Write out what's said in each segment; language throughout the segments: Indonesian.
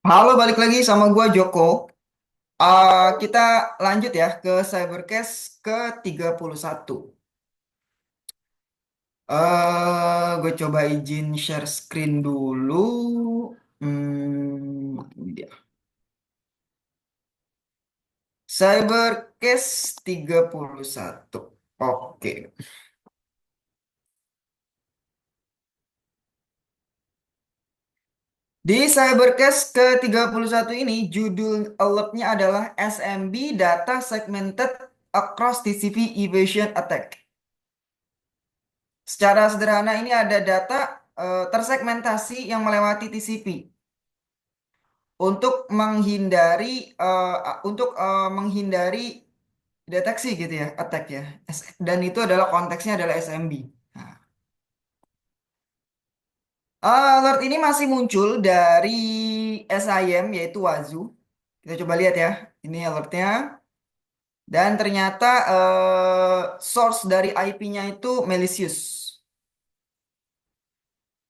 Halo, balik lagi sama gua Joko. Kita lanjut ya ke Cybercase ke 31. Gue coba izin share screen dulu. Ini dia. Cybercase 31. Oke. Di Cybercase ke 31 ini, judul alertnya adalah SMB Data Segmented Across TCP Evasion Attack. Secara sederhana ini ada data tersegmentasi yang melewati TCP untuk menghindari deteksi gitu ya, attack ya. Dan itu adalah konteksnya adalah SMB. Nah, alert ini masih muncul dari SIM yaitu Wazoo. Kita coba lihat ya. Ini alertnya. Dan ternyata source dari IP-nya itu malicious.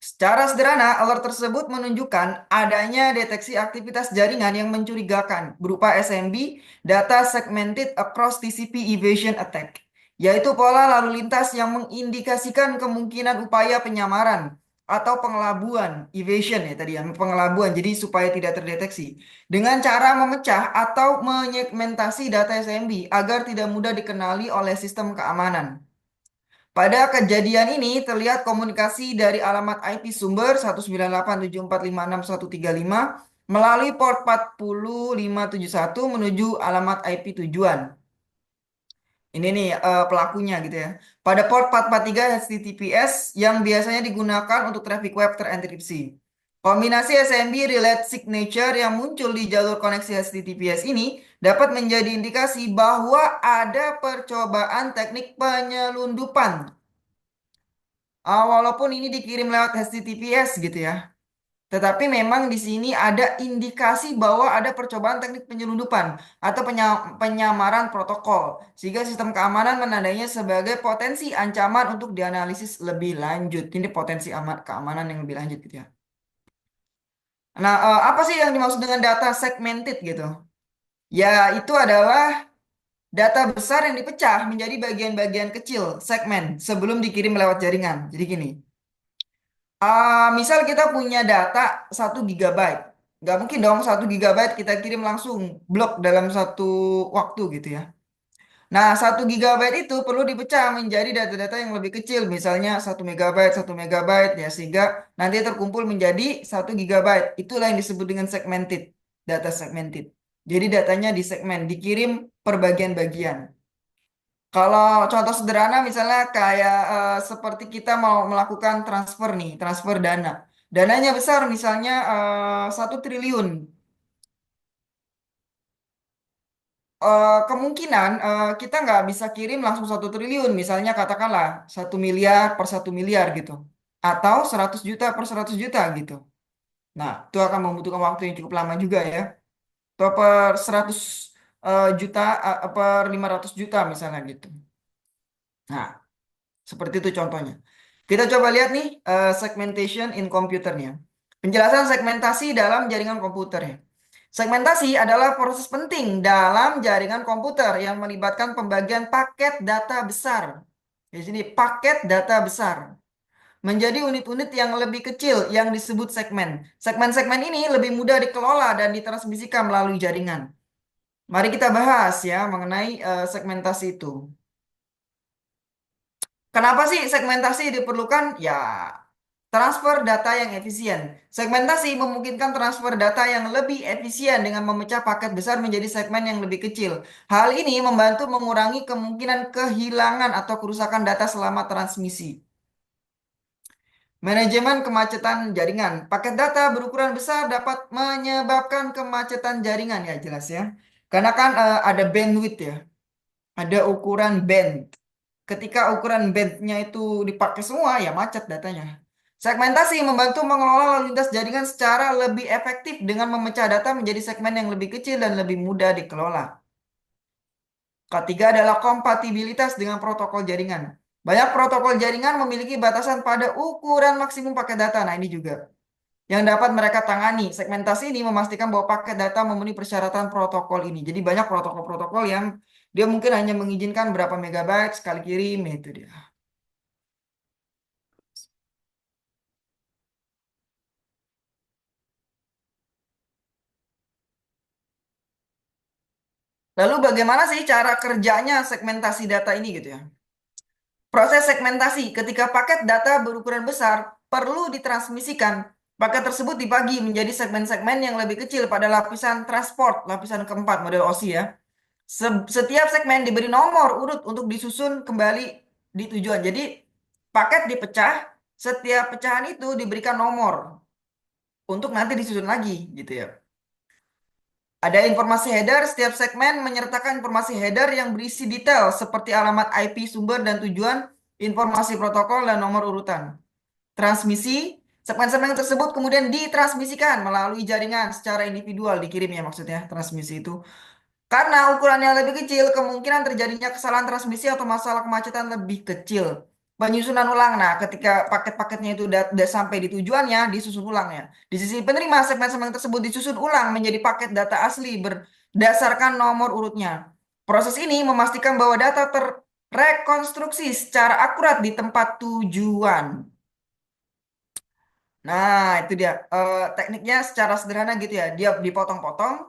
Secara sederhana, alert tersebut menunjukkan adanya deteksi aktivitas jaringan yang mencurigakan berupa SMB, Data Segmented Across TCP Evasion Attack, yaitu pola lalu lintas yang mengindikasikan kemungkinan upaya penyamaran atau pengelabuan, evasion ya tadi ya, pengelabuan, jadi supaya tidak terdeteksi, dengan cara memecah atau menyegmentasi data SMB agar tidak mudah dikenali oleh sistem keamanan. Pada kejadian ini terlihat komunikasi dari alamat IP sumber 198.7456.135 melalui port 40571 menuju alamat IP tujuan. Ini nih pelakunya gitu ya. Pada port 443 HTTPS yang biasanya digunakan untuk traffic web terenkripsi. Kombinasi SMB relate signature yang muncul di jalur koneksi HTTPS ini dapat menjadi indikasi bahwa ada percobaan teknik penyelundupan. Walaupun ini dikirim lewat HTTPS gitu ya. Tetapi memang di sini ada indikasi bahwa ada percobaan teknik penyelundupan atau penyamaran protokol. Sehingga sistem keamanan menandainya sebagai potensi ancaman untuk dianalisis lebih lanjut. Ini potensi keamanan yang lebih lanjut gitu ya. Nah, apa sih yang dimaksud dengan data segmented gitu? Ya, itu adalah data besar yang dipecah menjadi bagian-bagian kecil, segmen, sebelum dikirim lewat jaringan. Jadi gini. Misal kita punya data 1 GB. Nggak mungkin dong 1 GB kita kirim langsung blok dalam satu waktu gitu ya. Nah, 1 GB itu perlu dipecah menjadi data-data yang lebih kecil. Misalnya 1 MB, 1 MB ya. Sehingga nanti terkumpul menjadi 1 GB. Itulah yang disebut dengan segmented. Data segmented. Jadi datanya di segmen, dikirim per bagian-bagian. Kalau contoh sederhana misalnya kayak seperti kita mau melakukan transfer nih, transfer dana. Dananya besar misalnya 1 triliun. Kemungkinan kita nggak bisa kirim langsung 1 triliun. Misalnya katakanlah 1 miliar per 1 miliar gitu. Atau 100 juta per 100 juta gitu. Nah, itu akan membutuhkan waktu yang cukup lama juga ya. Atau per 100 juta, per 500 juta misalnya gitu. Nah, seperti itu contohnya. Kita coba lihat nih segmentation in computernya. Penjelasan segmentasi dalam jaringan komputernya. Segmentasi adalah proses penting dalam jaringan komputer yang melibatkan pembagian paket data besar. Di sini paket data besar menjadi unit-unit yang lebih kecil yang disebut segmen. Segmen-segmen ini lebih mudah dikelola dan ditransmisikan melalui jaringan. Mari kita bahas ya mengenai segmentasi itu. Kenapa sih segmentasi diperlukan? Ya, transfer data yang efisien. Segmentasi memungkinkan transfer data yang lebih efisien dengan memecah paket besar menjadi segmen yang lebih kecil. Hal ini membantu mengurangi kemungkinan kehilangan atau kerusakan data selama transmisi. Manajemen kemacetan jaringan. Paket data berukuran besar dapat menyebabkan kemacetan jaringan ya jelas ya. Karena kan ada bandwidth ya. Ada ukuran band. Ketika ukuran bandnya itu dipakai semua, ya macet datanya. Segmentasi membantu mengelola lalu lintas jaringan secara lebih efektif dengan memecah data menjadi segmen yang lebih kecil dan lebih mudah dikelola. Ketiga adalah kompatibilitas dengan protokol jaringan. Banyak protokol jaringan memiliki batasan pada ukuran maksimum paket data. Nah, ini juga. yang dapat mereka tangani. Segmentasi ini memastikan bahwa paket data memenuhi persyaratan protokol ini. Jadi banyak protokol-protokol yang dia mungkin hanya mengizinkan berapa megabyte sekali kirim, itu dia. Lalu bagaimana sih cara kerjanya segmentasi data ini gitu ya? Proses segmentasi, ketika paket data berukuran besar perlu ditransmisikan. Paket tersebut dibagi menjadi segmen-segmen yang lebih kecil pada lapisan transport, lapisan keempat model OSI ya. Setiap segmen diberi nomor urut untuk disusun kembali di tujuan. Jadi paket dipecah, setiap pecahan itu diberikan nomor untuk nanti disusun lagi gitu ya. Ada informasi header, setiap segmen menyertakan informasi header yang berisi detail seperti alamat IP sumber dan tujuan, informasi protokol dan nomor urutan. Transmisi, segmen-segmen tersebut kemudian ditransmisikan melalui jaringan secara individual, dikirim ya maksudnya transmisi itu. Karena ukurannya lebih kecil, kemungkinan terjadinya kesalahan transmisi atau masalah kemacetan lebih kecil. Penyusunan ulang. Nah, ketika paket-paketnya itu udah sampai di tujuannya, disusun ulang ya. Di sisi penerima, segmen-segmen tersebut disusun ulang menjadi paket data asli berdasarkan nomor urutnya. Proses ini memastikan bahwa data terrekonstruksi secara akurat di tempat tujuan. Nah, itu dia. Tekniknya secara sederhana gitu ya. Dia dipotong-potong,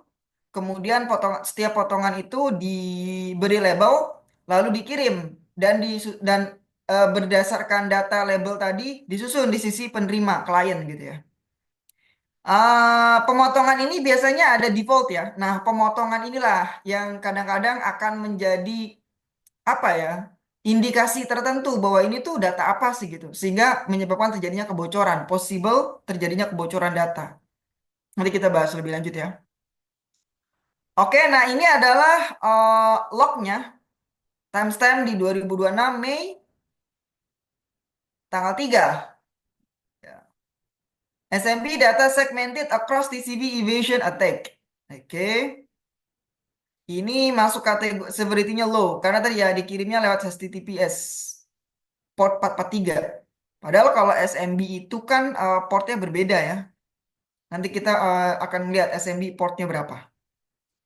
kemudian setiap potongan itu diberi label, lalu dikirim dan berdasarkan data label tadi disusun di sisi penerima klien gitu ya. Pemotongan ini biasanya ada default ya. Nah, pemotongan inilah yang kadang-kadang akan menjadi apa ya? Indikasi tertentu bahwa ini tuh data apa sih gitu. Sehingga menyebabkan terjadinya kebocoran, possible terjadinya kebocoran data. Nanti kita bahas lebih lanjut ya. Oke, nah ini adalah lognya, timestamp di 2026 Mei tanggal 3. Ya. SMB data segmented across TCP evasion attack. Oke, ini masuk kategori severity-nya low karena tadi ya dikirimnya lewat HTTPS port 443. Padahal kalau SMB itu kan portnya berbeda ya. Nanti kita akan lihat SMB portnya berapa.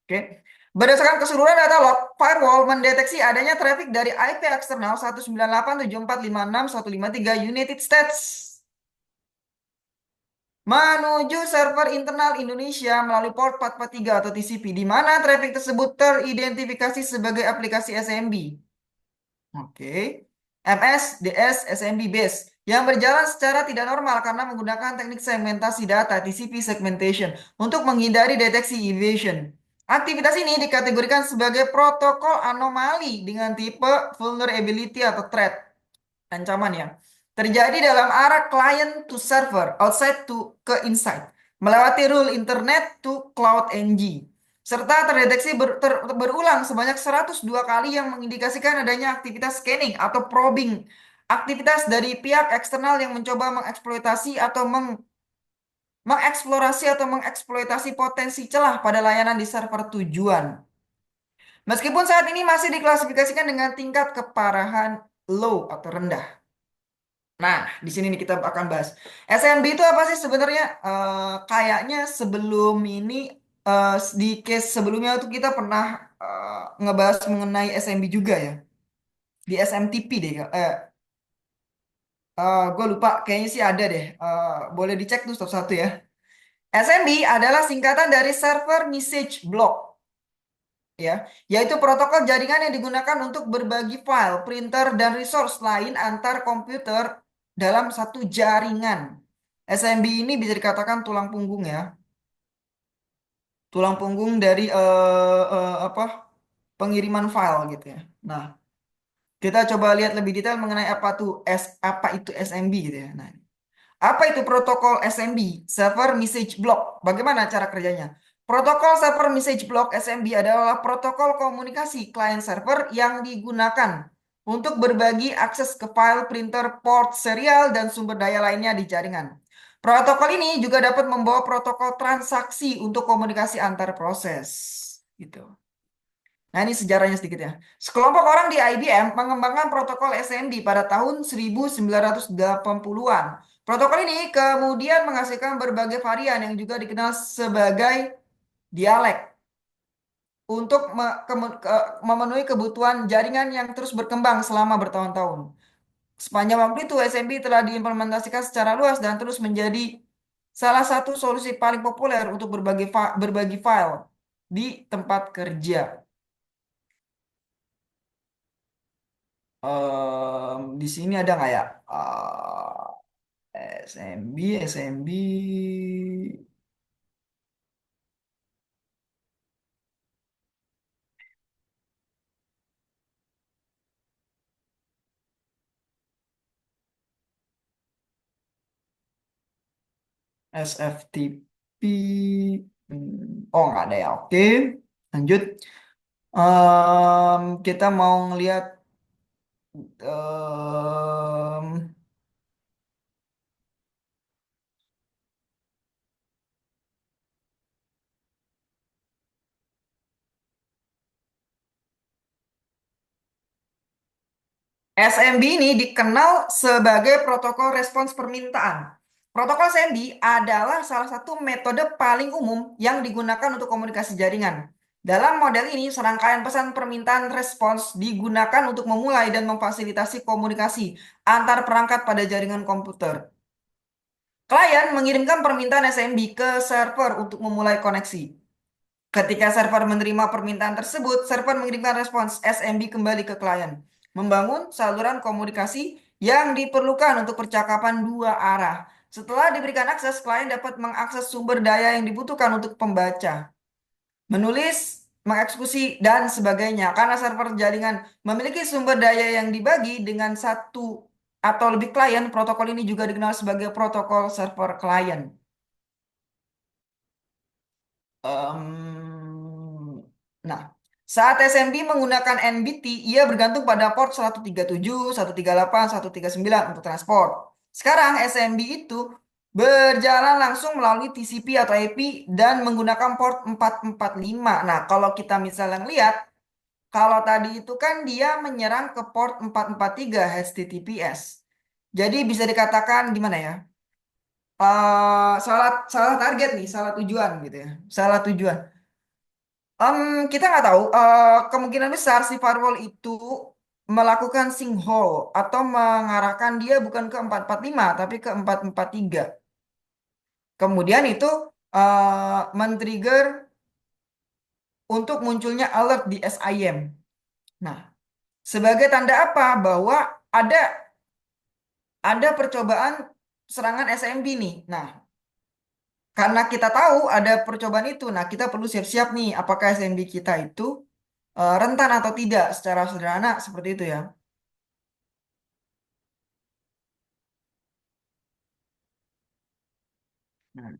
Oke. Berdasarkan keseluruhan data log, firewall mendeteksi adanya traffic dari IP eksternal 198.7456.153 United States menuju server internal Indonesia melalui port 443 atau TCP, di mana traffic tersebut teridentifikasi sebagai aplikasi SMB. Oke. MS, DS, SMB base yang berjalan secara tidak normal karena menggunakan teknik segmentasi data TCP segmentation untuk menghindari deteksi evasion. Aktivitas ini dikategorikan sebagai protokol anomali dengan tipe vulnerability atau threat, ancaman ya. Terjadi dalam arah client to server, outside to ke inside, melewati rule internet to cloud NG, serta terdeteksi berulang sebanyak 102 kali yang mengindikasikan adanya aktivitas scanning atau probing, aktivitas dari pihak eksternal yang mencoba mengeksploitasi atau mengeksplorasi atau mengeksploitasi potensi celah pada layanan di server tujuan. Meskipun saat ini masih diklasifikasikan dengan tingkat keparahan low atau rendah. Nah, di sini nih kita akan bahas. SMB itu apa sih sebenarnya? Kayaknya sebelum ini, di case sebelumnya itu kita pernah ngebahas mengenai SMB juga ya. Di SMTP deh. Gue lupa, kayaknya sih ada deh. Boleh dicek tuh satu-satu ya. SMB adalah singkatan dari Server Message Block, ya, yaitu protokol jaringan yang digunakan untuk berbagi file, printer, dan resource lain antar komputer dalam satu jaringan. SMB ini bisa dikatakan tulang punggung ya, tulang punggung dari apa pengiriman file gitu ya. Nah, kita coba lihat lebih detail mengenai apa itu SMB gitu ya. Nah, apa itu protokol SMB? Server Message Block. Bagaimana cara kerjanya? Protokol Server Message Block SMB adalah protokol komunikasi client server yang digunakan untuk berbagi akses ke file, printer, port, serial, dan sumber daya lainnya di jaringan. Protokol ini juga dapat membawa protokol transaksi untuk komunikasi antar proses. Gitu. Nah, ini sejarahnya sedikit ya. Sekelompok orang di IBM mengembangkan protokol SMB pada tahun 1980-an. Protokol ini kemudian menghasilkan berbagai varian yang juga dikenal sebagai dialek untuk memenuhi kebutuhan jaringan yang terus berkembang selama bertahun-tahun. Sepanjang waktu itu, SMB telah diimplementasikan secara luas dan terus menjadi salah satu solusi paling populer untuk berbagi file di tempat kerja. Di sini ada nggak ya? SMB, SMB, SFTP. Oh, nggak ada ya. Oke, lanjut. Kita mau ngelihat em, SMB ini dikenal sebagai protokol respons permintaan. Protokol SMB adalah salah satu metode paling umum yang digunakan untuk komunikasi jaringan. Dalam model ini, serangkaian pesan permintaan respons digunakan untuk memulai dan memfasilitasi komunikasi antar perangkat pada jaringan komputer. Klien mengirimkan permintaan SMB ke server untuk memulai koneksi. Ketika server menerima permintaan tersebut, server mengirimkan respons SMB kembali ke klien, membangun saluran komunikasi yang diperlukan untuk percakapan dua arah. Setelah diberikan akses, klien dapat mengakses sumber daya yang dibutuhkan untuk pembaca, menulis, mengeksekusi, dan sebagainya. Karena server jaringan memiliki sumber daya yang dibagi dengan satu atau lebih klien, protokol ini juga dikenal sebagai protokol server klien. Nah, saat SMB menggunakan NBT, ia bergantung pada port 137, 138, 139 untuk transport. Sekarang SMB itu berjalan langsung melalui TCP atau IP dan menggunakan port 445. Nah, kalau kita misalnya lihat, kalau tadi itu kan dia menyerang ke port 443 HTTPS. Jadi bisa dikatakan gimana ya? Salah salah target nih, salah tujuan gitu ya. Salah tujuan. Kita nggak tahu. Kemungkinan besar si firewall itu melakukan sinkhole atau mengarahkan dia bukan ke 445 tapi ke 443. Kemudian itu men-trigger untuk munculnya alert di SIM. Nah, sebagai tanda apa bahwa ada ada percobaan serangan SMB nih. Nah, karena kita tahu ada percobaan itu, nah kita perlu siap-siap nih apakah SMB kita itu rentan atau tidak secara sederhana seperti itu ya. Nah,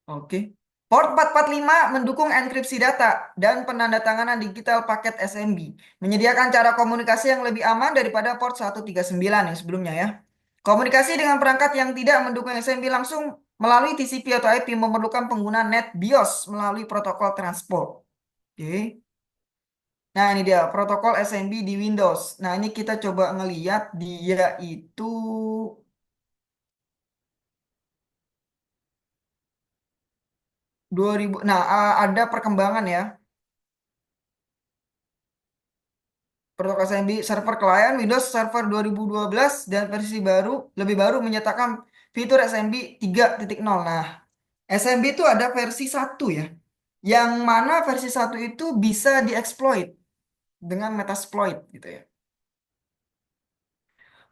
oke. Port 445 mendukung enkripsi data dan penandatanganan digital paket SMB, menyediakan cara komunikasi yang lebih aman daripada port 139 yang sebelumnya ya. Komunikasi dengan perangkat yang tidak mendukung SMB langsung melalui TCP atau IP memerlukan penggunaan net BIOS melalui protokol transport. Oke. Nah, ini dia protokol SMB di Windows. Nah, ini kita coba ngeliat dia itu 2000. Nah, ada perkembangan ya. Protokol SMB server klien Windows Server 2012 dan versi baru lebih baru menyatakan fitur SMB 3.0. Nah, SMB itu ada versi satu ya. Yang mana versi satu itu bisa dieksploit dengan Metasploit gitu ya.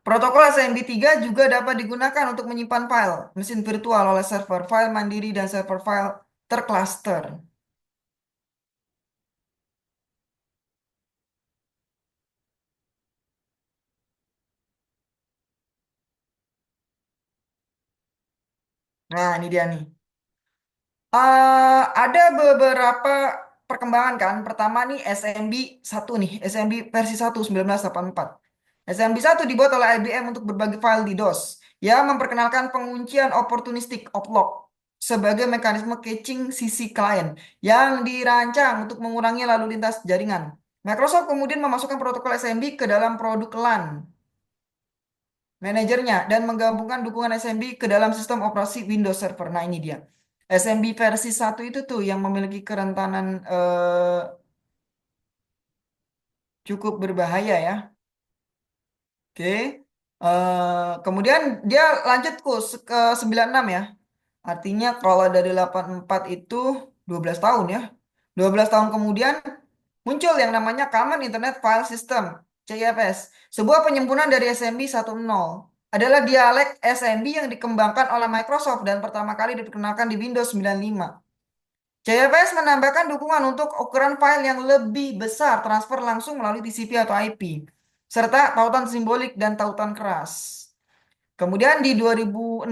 Protokol SMB 3 juga dapat digunakan untuk menyimpan file mesin virtual oleh server file mandiri dan server file tercluster. Nah, ini dia nih. Ada beberapa perkembangan kan. Pertama nih SMB 1 nih, SMB versi 1 1984. SMB 1 dibuat oleh IBM untuk berbagi file di DOS yang memperkenalkan penguncian opportunistic oplock sebagai mekanisme caching sisi klien yang dirancang untuk mengurangi lalu lintas jaringan. Microsoft kemudian memasukkan protokol SMB ke dalam produk LAN. manajernya, dan menggabungkan dukungan SMB ke dalam sistem operasi Windows Server. Nah, ini dia. SMB versi satu itu tuh yang memiliki kerentanan cukup berbahaya ya. Oke. Kemudian dia lanjut ke 96 ya. Artinya kalau dari 84 itu 12 tahun ya. 12 tahun kemudian muncul yang namanya Common Internet File System, CIFS. Sebuah penyempurnaan dari SMB 1.0. Adalah dialek SMB yang dikembangkan oleh Microsoft dan pertama kali diperkenalkan di Windows 95. CIFS menambahkan dukungan untuk ukuran file yang lebih besar, transfer langsung melalui TCP atau IP, serta tautan simbolik dan tautan keras. Kemudian di 2006,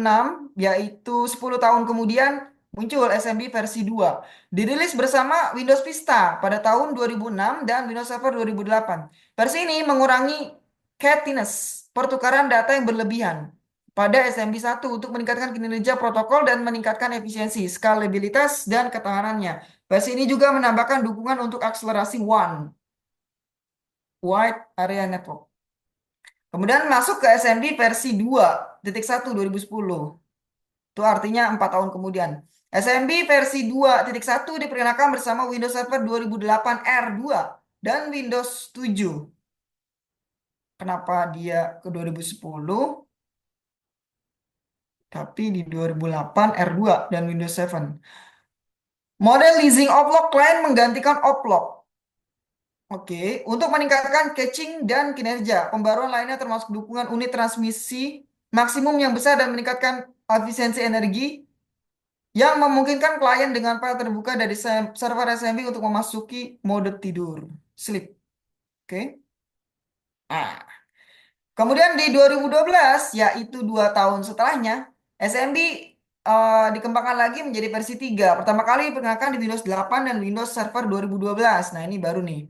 yaitu 10 tahun kemudian, muncul SMB versi 2. Dirilis bersama Windows Vista pada tahun 2006 dan Windows Server 2008. Versi ini mengurangi catiness, pertukaran data yang berlebihan pada SMB 1 untuk meningkatkan kinerja protokol dan meningkatkan efisiensi, skalabilitas, dan ketahanannya. Versi ini juga menambahkan dukungan untuk akselerasi WAN, Wide Area Network. Kemudian masuk ke SMB versi 2.1 2010. Itu artinya 4 tahun kemudian. SMB versi 2.1 diperkenalkan bersama Windows Server 2008 R2 dan Windows 7. Kenapa dia ke 2010? Tapi di 2008 R2 dan Windows 7. Model leasing offlock client menggantikan offlock. Oke, untuk meningkatkan caching dan kinerja, pembaruan lainnya termasuk dukungan unit transmisi maksimum yang besar dan meningkatkan efisiensi energi yang memungkinkan klien dengan file terbuka dari server SMB untuk memasuki mode tidur, sleep. Oke. Nah, kemudian di 2012, yaitu 2 tahun setelahnya, SMB dikembangkan lagi menjadi versi 3. Pertama kali diperkenalkan di Windows 8 dan Windows Server 2012. Nah, ini baru nih.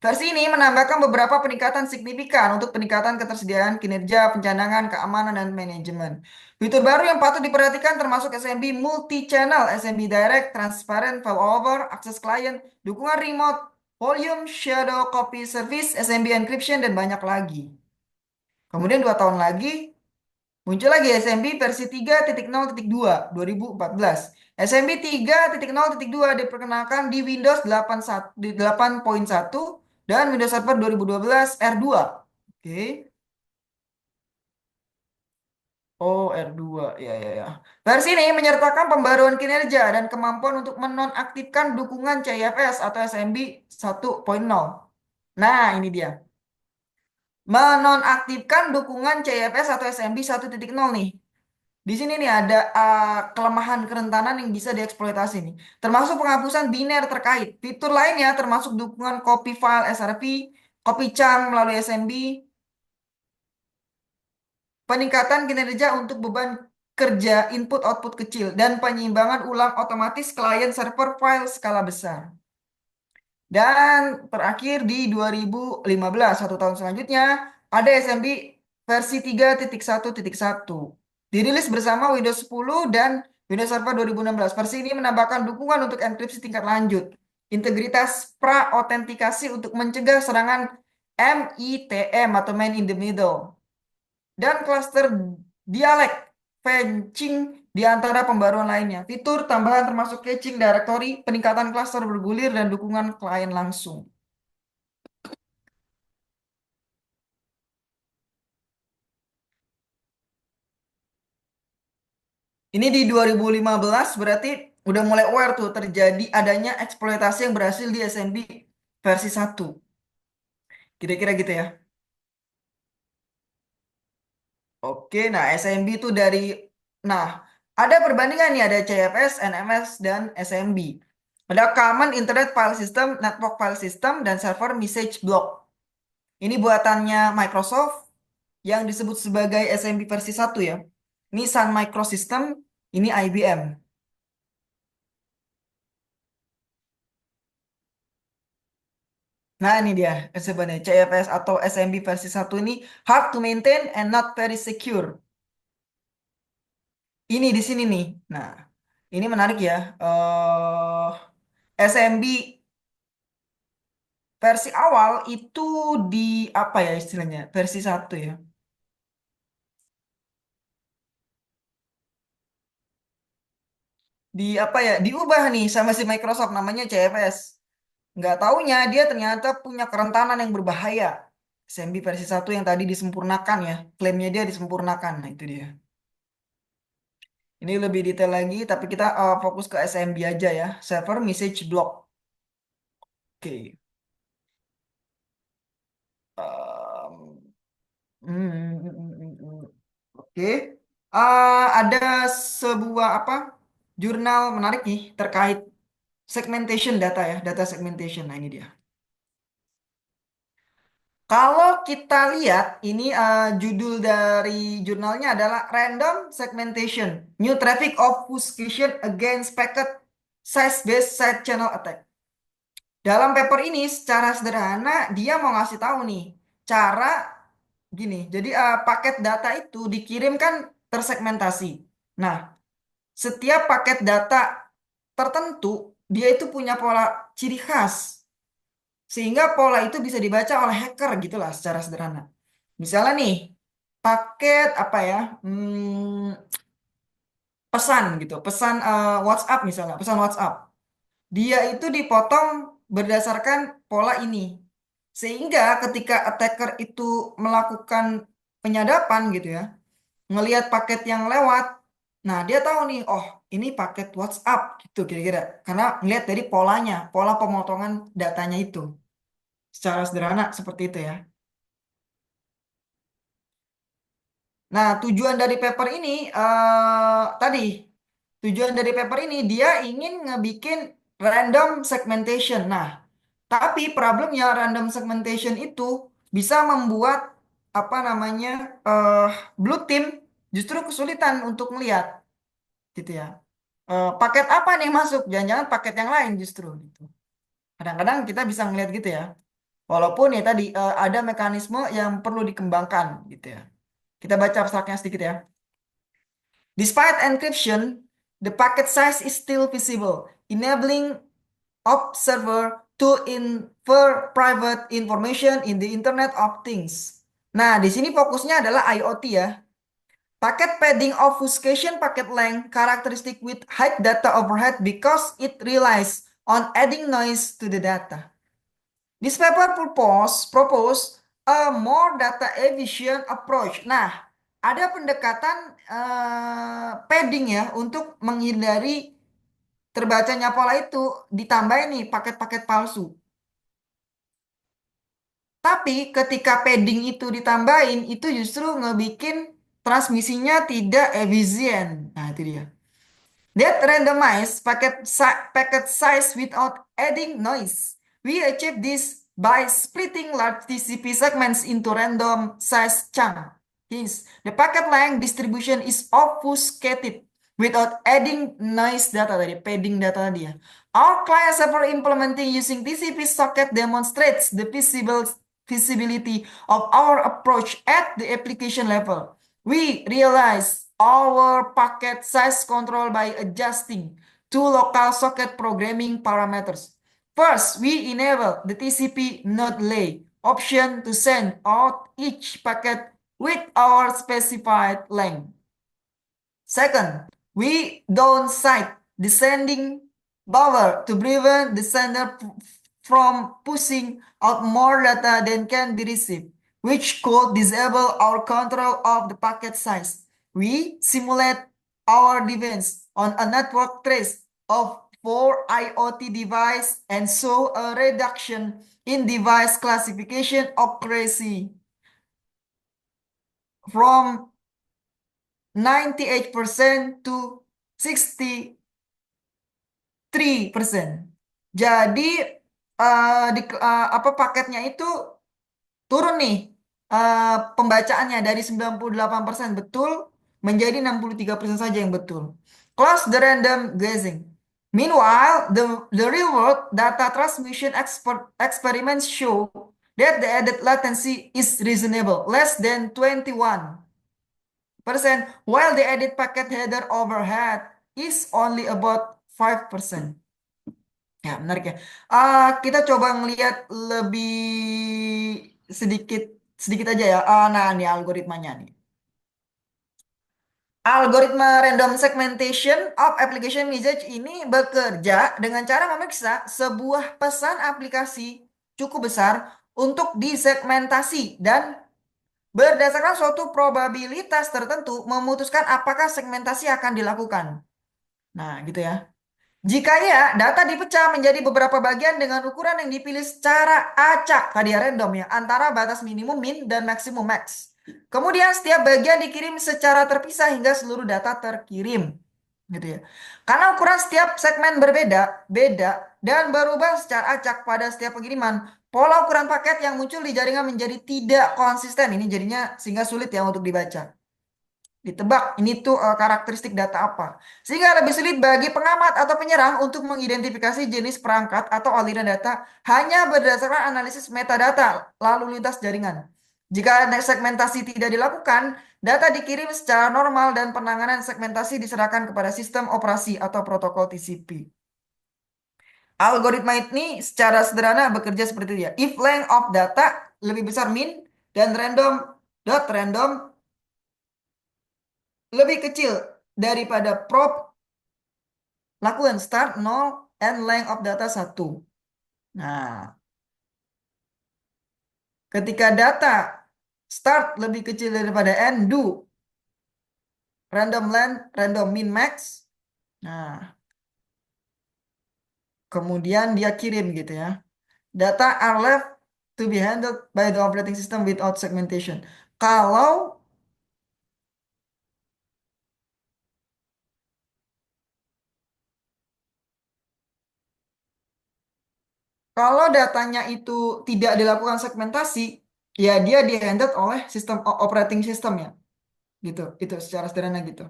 Versi ini menambahkan beberapa peningkatan signifikan untuk peningkatan ketersediaan kinerja, pencanangan, keamanan, dan manajemen. Fitur baru yang patut diperhatikan termasuk SMB multi-channel, SMB Direct, Transparent Failover, Access Client, dukungan remote, volume, shadow copy service, SMB encryption, dan banyak lagi. Kemudian 2 tahun lagi muncul lagi SMB versi 3.0.2 2014. SMB 3.0.2 diperkenalkan di Windows 8.1 dan Windows Server 2012 R2. Oke. Oh, R2. Ya, ya, ya. Versi ini menyertakan pembaruan kinerja dan kemampuan untuk menonaktifkan dukungan CIFS atau SMB 1.0. Nah, ini dia. Menonaktifkan dukungan CIFS atau SMB 1.0 nih. Di sini nih ada kelemahan kerentanan yang bisa dieksploitasi nih. Termasuk penghapusan biner terkait. Fitur lainnya termasuk dukungan copy file SRV, copy chunk melalui SMB, peningkatan kinerja untuk beban kerja input-output kecil, dan penyeimbangan ulang otomatis klien server file skala besar. Dan terakhir di 2015, 1 tahun selanjutnya, ada SMB versi 3.1.1. Dirilis bersama Windows 10 dan Windows Server 2016. Versi ini menambahkan dukungan untuk enkripsi tingkat lanjut, integritas pra-autentikasi untuk mencegah serangan MITM atau man in the middle, dan cluster dialek fetching di antara pembaruan lainnya. Fitur tambahan termasuk caching directory, peningkatan cluster bergulir, dan dukungan klien langsung. Ini di 2015 berarti udah mulai aware tuh terjadi adanya eksploitasi yang berhasil di SMB versi 1. Kira-kira gitu ya. Oke, nah SMB itu dari nah, ada perbandingan nih ada CFS, NMS dan SMB. Ada Common Internet File System, Network File System, dan Server Message Block. Ini buatannya Microsoft yang disebut sebagai SMB versi 1 ya. Ini Sun Microsystem, ini IBM. Nah, ini dia sebenarnya CFS atau SMB versi 1 ini hard to maintain and not very secure. Ini di sini nih. Nah, ini menarik ya. SMB versi awal itu di apa ya istilahnya? Versi 1 ya. di apa ya, diubah nih sama si Microsoft namanya CFS. Nggak taunya dia ternyata punya kerentanan yang berbahaya. SMB versi satu yang tadi disempurnakan ya. Klaimnya dia disempurnakan. Nah itu dia. Ini lebih detail lagi, tapi kita fokus ke SMB aja ya. Server message block. Oke. Ehm, Oke. Ada sebuah apa? Jurnal menarik nih terkait segmentation data ya, data segmentation. Nah ini dia. Kalau kita lihat, ini judul dari jurnalnya adalah Random Segmentation, New Traffic Obfuscation Against Packet Size-Based Side Channel Attack. Dalam paper ini secara sederhana dia mau ngasih tahu nih cara gini. Jadi paket data itu dikirimkan tersegmentasi. Nah, setiap paket data tertentu dia itu punya pola ciri khas. Sehingga pola itu bisa dibaca oleh hacker gitulah secara sederhana. Misalnya nih, paket apa ya? Pesan gitu, pesan WhatsApp misalnya, pesan WhatsApp. Dia itu dipotong berdasarkan pola ini. Sehingga ketika attacker itu melakukan penyadapan gitu ya, ngelihat paket yang lewat, nah dia tahu nih, oh ini paket WhatsApp gitu kira-kira. Karena ngelihat dari polanya, pola pemotongan datanya itu. Secara sederhana seperti itu ya. Nah, tujuan dari paper ini tadi tujuan dari paper ini dia ingin ngebikin random segmentation. Nah, tapi problemnya random segmentation itu bisa membuat apa namanya eh blue team justru kesulitan untuk melihat gitu ya. Paket apa nih yang masuk? Jangan-jangan paket yang lain justru gitu. Kadang-kadang kita bisa ngelihat gitu ya. Walaupun ya tadi ada mekanisme yang perlu dikembangkan gitu ya. Kita baca abstraknya sedikit ya. Despite encryption, the packet size is still visible, enabling observer to infer private information in the Internet of Things. Nah, di sini fokusnya adalah IoT ya. Packet padding obfuscation packet length characteristic with high data overhead because it relies on adding noise to the data. This paper propose a more data efficient approach. Nah, ada pendekatan padding ya untuk menghindari terbacanya pola itu ditambahin nih paket-paket palsu. Tapi ketika padding itu ditambahin itu justru ngebikin transmisinya tidak efisien. Nah, itu dia. That randomize packet size without adding noise. We achieve this by splitting large TCP segments into random size chunks. Hence, the packet length distribution is obfuscated without adding noise data tadi, padding data dia. Our client server implementing using TCP socket demonstrates the visibility of our approach at the application level. We realize our packet size control by adjusting two local socket programming parameters. First, we enable the TCP node lay option to send out each packet with our specified length. Second, we downside descending buffer to prevent the sender from pushing out more data than can be received, which could disable our control of the packet size. We simulate our defense on a network trace of 4 IoT devices and show a reduction in device classification accuracy from 98% to 63%. Jadi apa paketnya itu turun nih pembacaannya dari 98% betul menjadi 63% saja yang betul. Close the random guessing. Meanwhile, the real world data transmission experiments show that the added latency is reasonable, less than 21%, while the added packet header overhead is only about 5%. Ya, menarik ya. Kita coba ngelihat lebih sedikit sedikit aja ya. Nah, ini algoritmanya nih. Algoritma random segmentation of application message ini bekerja dengan cara memeriksa sebuah pesan aplikasi cukup besar untuk disegmentasi dan berdasarkan suatu probabilitas tertentu memutuskan apakah segmentasi akan dilakukan. Nah, gitu ya. Jika ya, data dipecah menjadi beberapa bagian dengan ukuran yang dipilih secara acak, tadi ya random ya, antara batas minimum min dan maksimum max. Kemudian setiap bagian dikirim secara terpisah hingga seluruh data terkirim. Gitu ya. Karena ukuran setiap segmen berbeda, beda, dan berubah secara acak pada setiap pengiriman, pola ukuran paket yang muncul di jaringan menjadi tidak konsisten. Ini jadinya sehingga sulit ya untuk dibaca. Ditebak ini tuh karakteristik data apa. Sehingga lebih sulit bagi pengamat atau penyerang untuk mengidentifikasi jenis perangkat atau aliran data hanya berdasarkan analisis metadata lalu lintas jaringan. Jika segmentasi tidak dilakukan, data dikirim secara normal dan penanganan segmentasi diserahkan kepada sistem operasi atau protokol TCP. Algoritma ini secara sederhana bekerja seperti itu ya. If length of data lebih besar min dan random lebih kecil daripada prop, lakukan start 0 and length of data 1. Nah, ketika data start lebih kecil daripada n, do random length, random min max. Nah, kemudian dia kirim gitu ya. Data are left to be handled by the operating system without segmentation. Kalau kalau datanya itu tidak dilakukan segmentasi, ya dia di-handle oleh sistem operating system ya. Gitu. Itu secara sederhana gitu.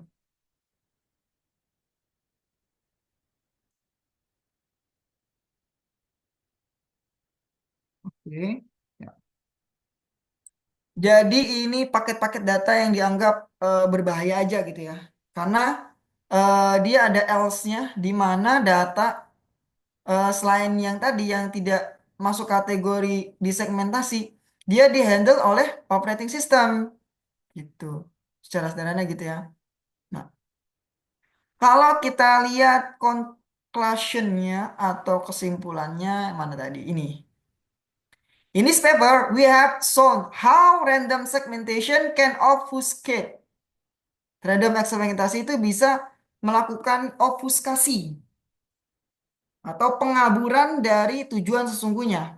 Oke. Ya. Jadi ini paket-paket data yang dianggap berbahaya aja gitu ya. Karena dia ada else-nya di mana data selain yang tadi yang tidak masuk kategori disegmentasi, dia dihandle oleh operating system gitu. Secara sederhana gitu ya. Nah, kalau kita lihat conclusion-nya atau kesimpulannya mana tadi ini. In this paper, we have shown how random segmentation can obfuscate. Random segmentasi itu bisa melakukan obfuskasi atau pengaburan dari tujuan sesungguhnya.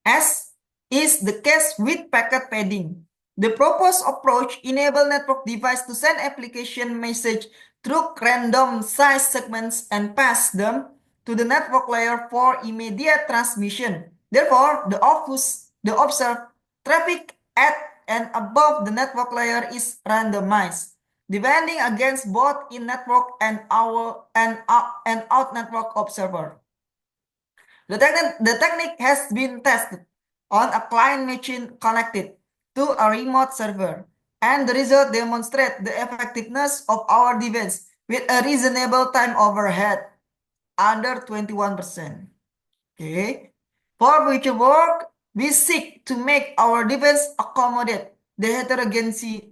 As is the case with packet padding. The proposed approach enables network device to send application message through random size segments and pass them to the network layer for immediate transmission. Therefore, the observed traffic at and above the network layer is randomized, depending against both in-network and out network observer. The technique has been tested on a client machine connected to a remote server, and the result demonstrate the effectiveness of our device with a reasonable time overhead under 21%. Okay. For future work, we seek to make our device accommodate the heterogeneity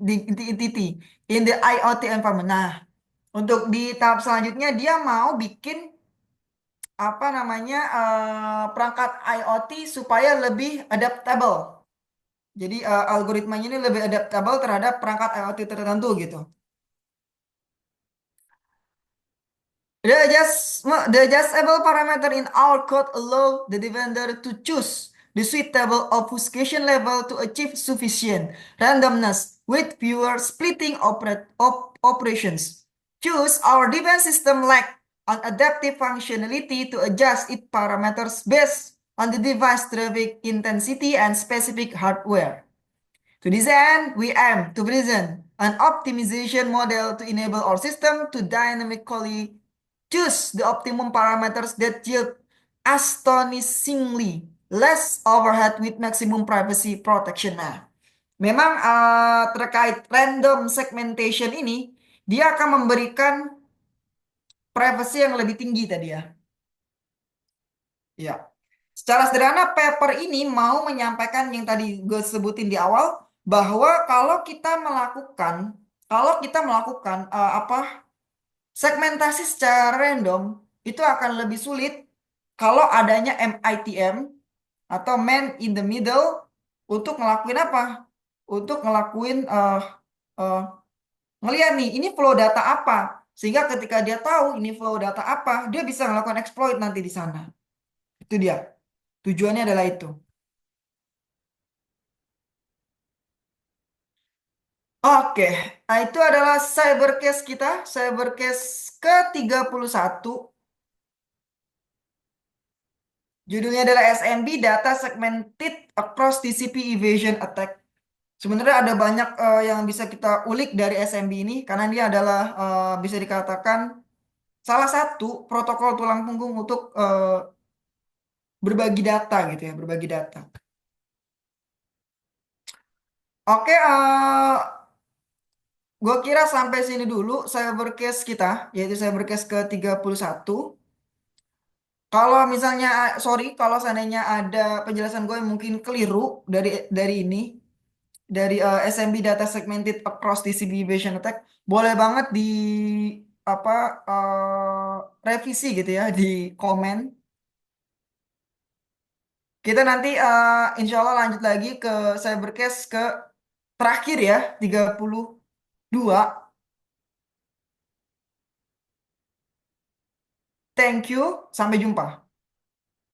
in the IoT environment. Nah, untuk di tahap selanjutnya dia mau bikin apa namanya perangkat IoT supaya lebih adaptable. Jadi algoritmanya ini lebih adaptable terhadap perangkat IoT tertentu gitu. The adjustable parameter in our code allow the defender to choose the suitable obfuscation level to achieve sufficient randomness with fewer splitting operations. Choose our defense system lack an adaptive functionality to adjust its parameters based on the device traffic intensity and specific hardware. To this end, we aim to present an optimization model to enable our system to dynamically choose the optimum parameters that yield astonishingly less overhead with maximum privacy protection. Nah, memang terkait random segmentation ini, dia akan memberikan privacy yang lebih tinggi tadi ya. Ya. Secara sederhana, paper ini mau menyampaikan yang tadi gue sebutin di awal, bahwa kalau kita melakukan apa segmentasi secara random, itu akan lebih sulit kalau adanya MITM atau man in the middle untuk ngelakuin apa? Untuk ngelakuin eh, ngeliat nih ini flow data apa, sehingga ketika dia tahu ini flow data apa, dia bisa melakukan exploit nanti di sana. Itu dia. Tujuannya adalah itu. Oke, itu adalah cybercase kita, cybercase ke-31. Judulnya adalah SMB Data Segmented Across TCP Evasion Attack. Sebenarnya ada banyak yang bisa kita ulik dari SMB ini karena dia adalah bisa dikatakan salah satu protokol tulang punggung untuk berbagi data gitu ya, berbagi data. Oke, gue kira sampai sini dulu cybercase kita, yaitu cybercase ke-31. Kalau misalnya, sorry, kalau seandainya ada penjelasan gue yang mungkin keliru dari ini, dari SMB Data Segmented Across TCP Evasion Attack, boleh banget di apa revisi gitu ya di komen. Kita nanti insya Allah lanjut lagi ke cybercase ke terakhir ya, 32. Thank you, sampai jumpa.